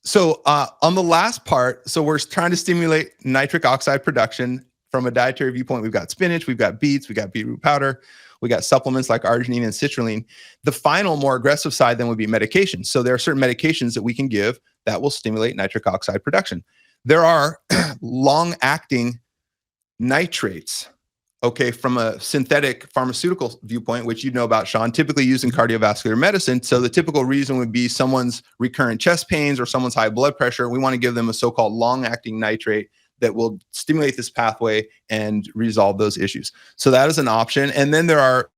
So on the last part, so we're trying to stimulate nitric oxide production from a dietary viewpoint. We've got spinach, we've got beets, we've got beetroot powder, we got supplements like arginine and citrulline. The final, more aggressive side then would be medications. So there are certain medications that we can give that will stimulate nitric oxide production. There are long-acting nitrates, okay, from a synthetic pharmaceutical viewpoint, which you know about, Shawn, typically used in cardiovascular medicine. So the typical reason would be someone's recurrent chest pains or someone's high blood pressure. We want to give them a so-called long-acting nitrate that will stimulate this pathway and resolve those issues. So that is an option. And then there are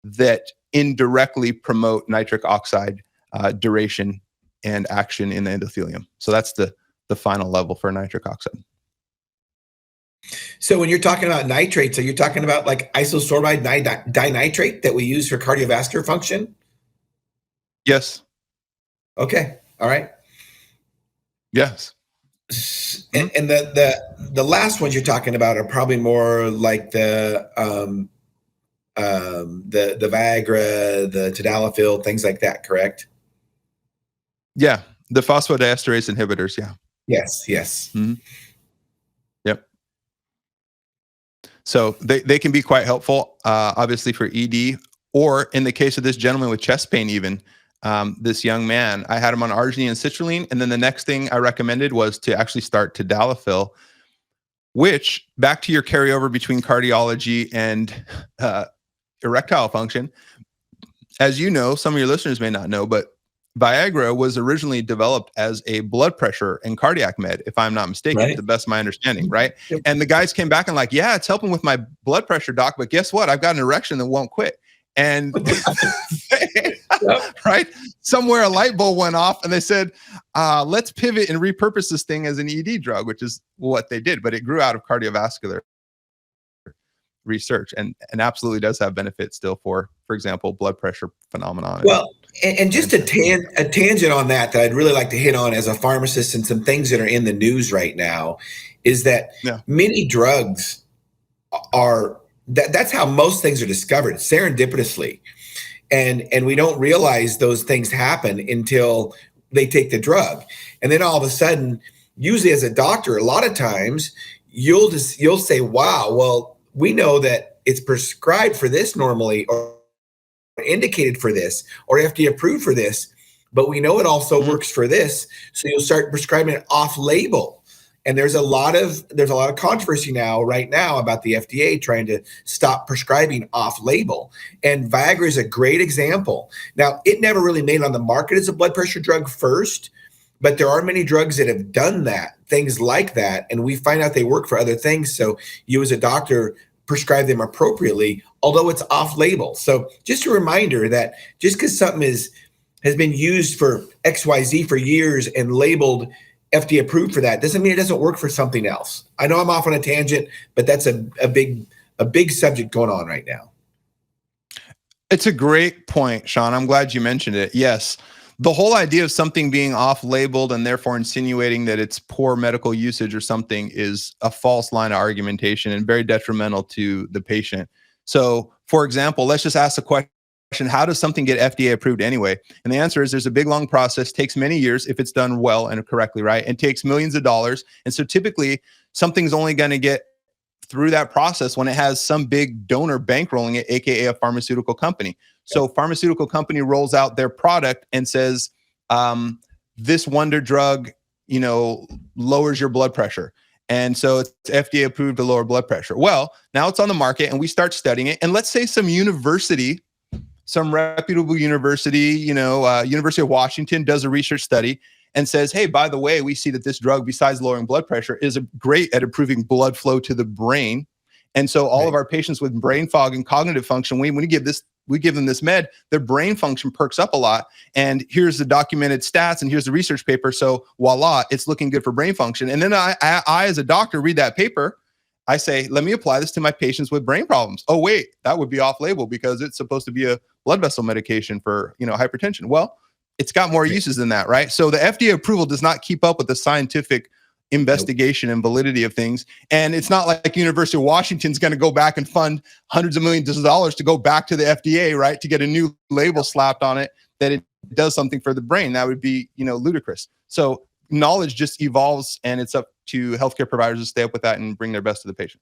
that indirectly promote nitric oxide duration and action in the endothelium. So that's the final level for nitric oxide. So when you're talking about nitrates, are you talking about like isosorbide dinitrate that we use for cardiovascular function? Yes. Okay. All right. Yes. And the last ones you're talking about are probably more like the Viagra, the tadalafil, things like that, correct? Yeah, the phosphodiesterase inhibitors. Yeah. Yes. Yes. Mm-hmm. Yep. So they can be quite helpful, obviously for ED, or in the case of this gentleman with chest pain, even. This young man, I had him on arginine and citrulline, and then the next thing I recommended was to actually start tadalafil, which, back to your carryover between cardiology and erectile function, as you know, some of your listeners may not know, but Viagra was originally developed as a blood pressure and cardiac med, if I'm not mistaken, Right. to the best of my understanding, right? And the guys came back and like, yeah, it's helping with my blood pressure, doc, but guess what? I've got an erection that won't quit. And right, somewhere a light bulb went off and they said, let's pivot and repurpose this thing as an ED drug, which is what they did. But it grew out of cardiovascular research and absolutely does have benefits still for example, blood pressure phenomenon. Well, and just a tangent on that I'd really like to hit on as a pharmacist, and some things that are in the news right now is that many drugs are that's how most things are discovered serendipitously, and we don't realize those things happen until they take the drug, and then all of a sudden, usually as a doctor, a lot of times you'll say, wow, well, we know that it's prescribed for this normally, or indicated for this, or FDA approved for this, but we know it also works for this, so you'll start prescribing it off label. And there's a lot of controversy right now about the FDA trying to stop prescribing off label. And Viagra is a great example. Now, it never really made on the market as a blood pressure drug first, but there are many drugs that have done that, things like that, and we find out they work for other things. So you as a doctor prescribe them appropriately, although it's off label. So just a reminder that just because something has been used for XYZ for years and labeled FDA approved for that doesn't mean it doesn't work for something else. I know I'm off on a tangent, but that's a big subject going on right now. It's a great point, Shawn. I'm glad you mentioned it. Yes. The whole idea of something being off-labeled and therefore insinuating that it's poor medical usage or something is a false line of argumentation and very detrimental to the patient. So, for example, let's just ask the question, how does something get FDA approved anyway? And the answer is there's a big, long process, takes many years if it's done well and correctly, right? It takes millions of dollars. And so typically something's only going to get through that process when it has some big donor bankrolling it, aka a pharmaceutical company. So pharmaceutical company rolls out their product and says, this wonder drug, lowers your blood pressure. And so it's FDA approved to lower blood pressure. Well, now it's on the market and we start studying it. And let's say some reputable university, University of Washington does a research study and says, hey, by the way, we see that this drug, besides lowering blood pressure, is great at improving blood flow to the brain. And so all of our patients with brain fog and cognitive function, we give them this med, their brain function perks up a lot. And here's the documented stats and here's the research paper. So voila, it's looking good for brain function. And then I as a doctor, read that paper. I say, let me apply this to my patients with brain problems. Oh, wait, that would be off label because it's supposed to be a blood vessel medication for, hypertension. Well, it's got more uses than that, right? So the FDA approval does not keep up with the scientific investigation and validity of things. And it's not like University of Washington's going to go back and fund hundreds of millions of dollars to go back to the FDA, right? To get a new label slapped on it that it it does something for the brain. That would be, ludicrous. So knowledge just evolves, and it's up to healthcare providers to stay up with that and bring their best to the patient.